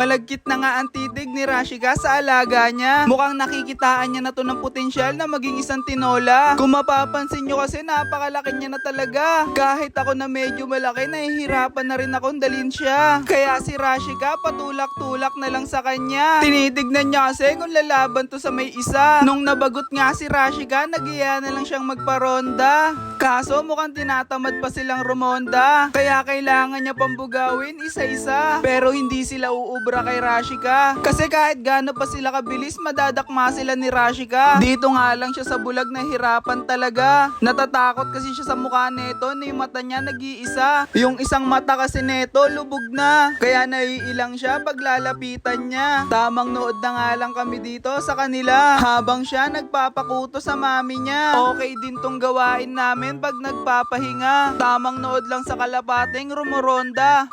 Malagkit na nga ang titig ni Rashika sa alaga niya. Mukhang nakikitaan niya na to ng potensyal na maging isang tinola. Kung mapapansin nyo kasi napakalaki niya na talaga. Kahit ako na medyo malaki, nahihirapan na rin akong dalhin siya. Kaya si Rashika patulak-tulak na lang sa kanya. Tinitignan niya kasi kung lalaban to sa may isa. Nung nabagot nga si Rashika, nagiya na lang siyang magparonda. Kaso mukhang tinatamad pa silang rumonda. Kaya kailangan niya pambugawin isa-isa. Pero hindi sila uubra kay Rashika. Kasi kahit gaano pa sila kabilis, madadakma sila ni Rashika. Dito nga lang siya sa bulag, nahirapan talaga. Natatakot kasi siya sa mukha neto na yung mata niya nag-iisa. Yung isang mata kasi neto lubog na. Kaya naiilang siya pag lalapitan niya. Tamang nood na nga lang kami dito sa kanila. Habang siya nagpapakuto sa mami niya. Okay din tong gawain namin pag nagpapahinga. Tamang nood lang sa kalapating rumoronda.